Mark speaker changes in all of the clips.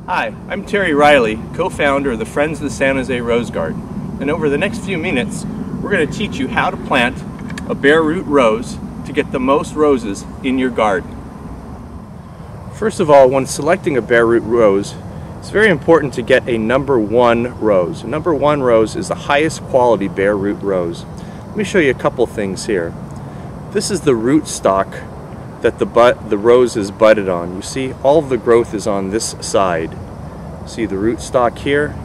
Speaker 1: Hi, I'm Terry Riley, co-founder of the Friends of the San Jose Rose Garden, and over the next few minutes we're going to teach you how to plant a bare root rose to get the most roses in your garden. First of all, when selecting a bare root rose, it's very important to get a number 1 rose. A number 1 rose is the highest quality bare root rose. Let me show you a couple things here. This is the root stock that the rose is budded on. You see, all of the growth is on this side. See the root stock here,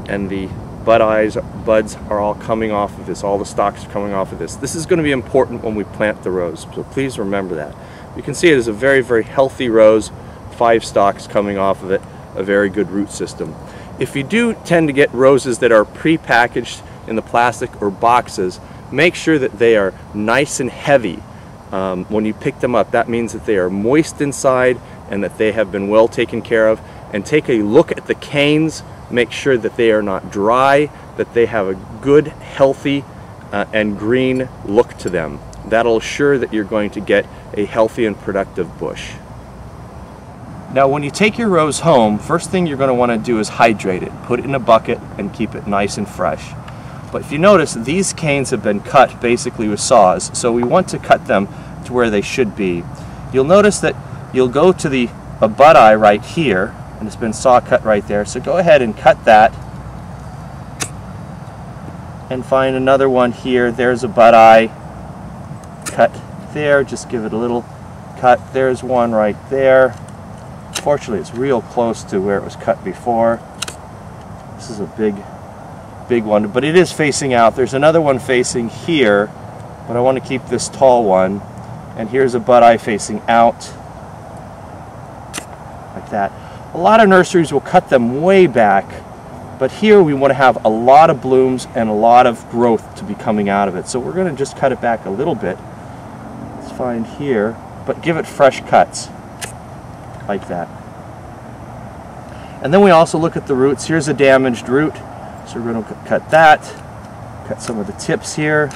Speaker 1: and the buds are all coming off of this. All the stalks are coming off of this. This is going to be important when we plant the rose, so please remember that. You can see it is a very, very healthy rose, 5 stalks coming off of it, a very good root system. If you do tend to get roses that are pre-packaged in the plastic or boxes, make sure that they are nice and heavy. When you pick them up, that means that they are moist inside and that they have been well taken care of. And take a look at the canes, make sure that they are not dry, that they have a good, healthy, and green look to them. That'll assure that you're going to get a healthy and productive bush. Now when you take your rose home, first thing you're going to want to do is hydrate it. Put it in a bucket and keep it nice and fresh. But if you notice, these canes have been cut basically with saws, so we want to cut them to where they should be. You'll notice that you'll go to a bud eye right here, and it's been saw cut right there, so go ahead and cut that and find another one here. There's a bud eye cut there, just give it a little cut. There's one right there. Fortunately, it's real close to where it was cut before. This is a big one, but it is facing out. There's another one facing here, but I want to keep this tall one. And here's a bud eye facing out, like that. A lot of nurseries will cut them way back, but here we want to have a lot of blooms and a lot of growth to be coming out of it. So we're going to just cut it back a little bit. Let's find here, but give it fresh cuts, like that. And then we also look at the roots. Here's a damaged root. So we're going to cut that, cut some of the tips here.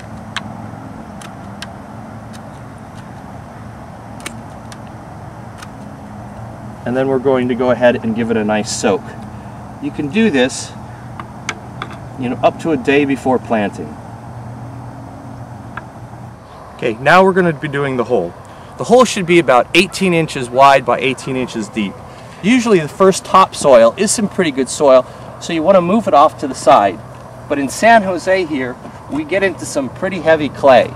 Speaker 1: And then we're going to go ahead and give it a nice soak. You can do this, up to a day before planting. Okay, now we're going to be doing the hole. The hole should be about 18 inches wide by 18 inches deep. Usually the first topsoil is some pretty good soil, so you want to move it off to the side. But in San Jose here, we get into some pretty heavy clay.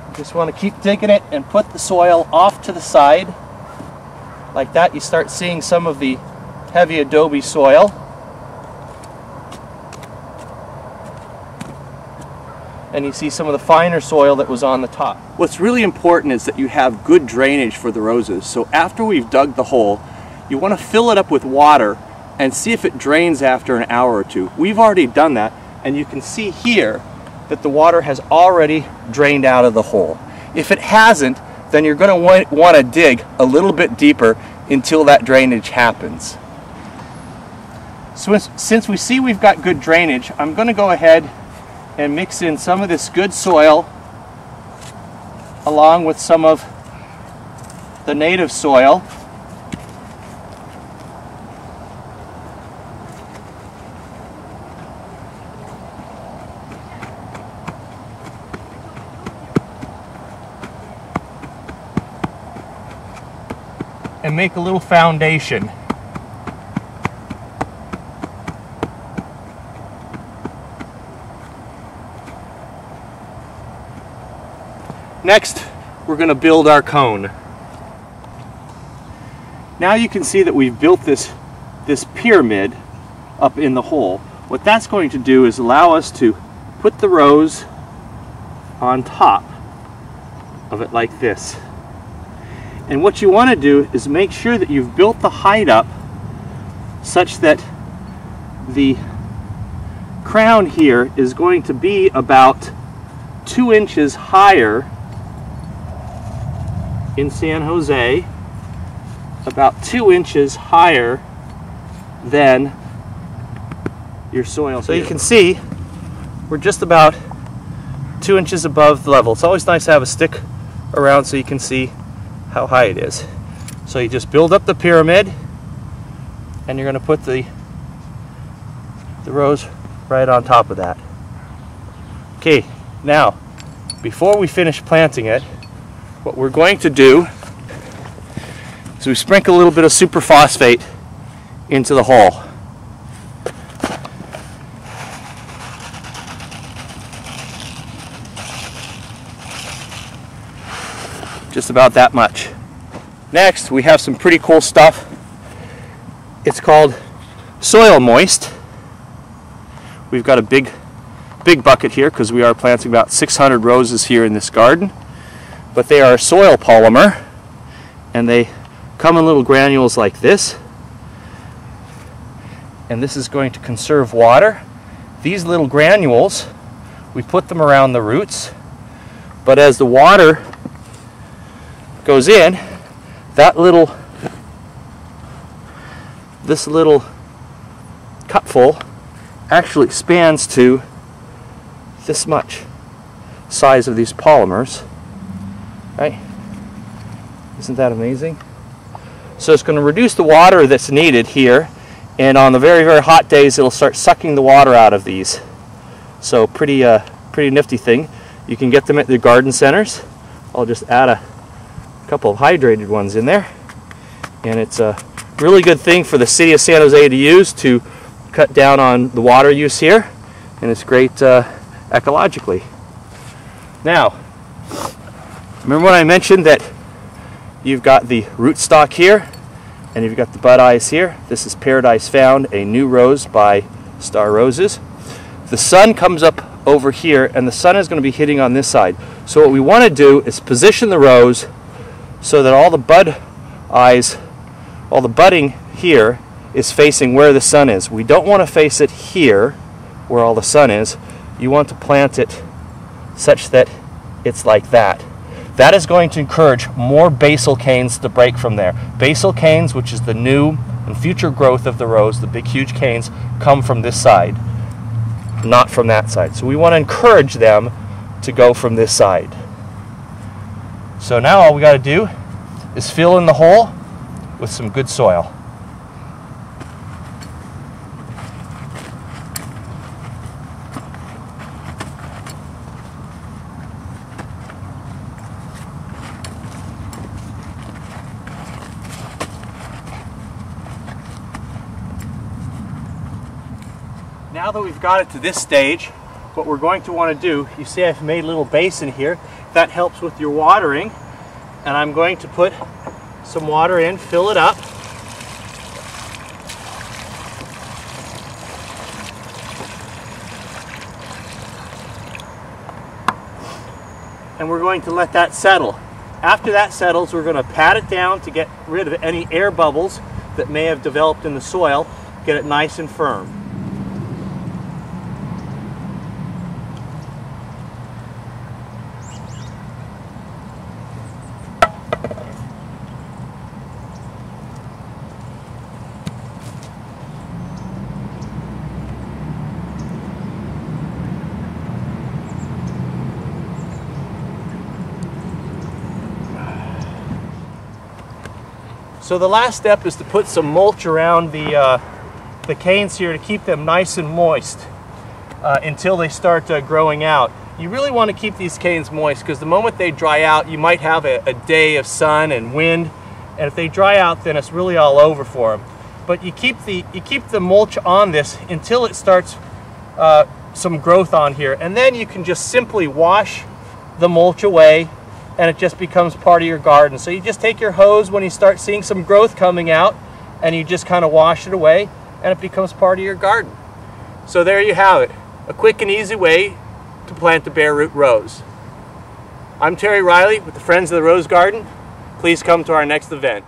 Speaker 1: You just want to keep digging it and put the soil off to the side. Like that, you start seeing some of the heavy adobe soil. And you see some of the finer soil that was on the top. What's really important is that you have good drainage for the roses. So after we've dug the hole, you want to fill it up with water and see if it drains after an hour or two. We've already done that, and you can see here that the water has already drained out of the hole. If it hasn't, then you're going to want to dig a little bit deeper until that drainage happens. So since we see we've got good drainage, I'm going to go ahead and mix in some of this good soil along with some of the native soil. And make a little foundation. Next, we're going to build our cone. Now you can see that we've built this pyramid up in the hole. What that's going to do is allow us to put the rose on top of it like this. And what you want to do is make sure that you've built the height up such that the crown here is going to be about 2 inches higher in San Jose, about 2 inches higher than your soil. So you can see we're just about 2 inches above the level. It's always nice to have a stick around so you can see how high it is. So you just build up the pyramid, and you're going to put the rose right on top of that. Okay, now before we finish planting it, what we're going to do is we sprinkle a little bit of super phosphate into the hole. Just about that much. Next, we have some pretty cool stuff. It's called Soil Moist. We've got a big bucket here because we are planting about 600 roses here in this garden. But they are soil polymer, and they come in little granules like this. And this is going to conserve water. These little granules, we put them around the roots, but as the water goes in, this little cupful actually expands to this much size of these polymers, right? Isn't that amazing? So it's going to reduce the water that's needed here, and on the very, very hot days it'll start sucking the water out of these. So pretty nifty thing. You can get them at the garden centers. I'll just add a couple of hydrated ones in there, and it's a really good thing for the city of San Jose to use to cut down on the water use here, and it's great ecologically. Now, remember when I mentioned that you've got the rootstock here and you've got the bud eyes here? This is Paradise Found, a new rose by Star Roses. The sun comes up over here, and the sun is going to be hitting on this side. So what we want to do is position the rose so that all the bud eyes, all the budding here is facing where the sun is. We don't want to face it here where all the sun is. You want to plant it such that it's like that. That is going to encourage more basal canes to break from there. Basal canes, which is the new and future growth of the rose, the big huge canes, come from this side, not from that side. So we want to encourage them to go from this side. So now all we got to do is fill in the hole with some good soil. Now that we've got it to this stage, what we're going to want to do, you see I've made a little basin here. That helps with your watering, and I'm going to put some water in, fill it up. And we're going to let that settle. After that settles, we're going to pat it down to get rid of any air bubbles that may have developed in the soil, get it nice and firm. So the last step is to put some mulch around the canes here to keep them nice and moist until they start growing out. You really want to keep these canes moist because the moment they dry out, you might have a day of sun and wind, and if they dry out, then it's really all over for them. But you keep the mulch on this until it starts some growth on here, and then you can just simply wash the mulch away, and it just becomes part of your garden. So you just take your hose when you start seeing some growth coming out, and you just kind of wash it away, and it becomes part of your garden. So there you have it, a quick and easy way to plant a bare root rose. I'm Terry Riley with the Friends of the Rose Garden. Please come to our next event.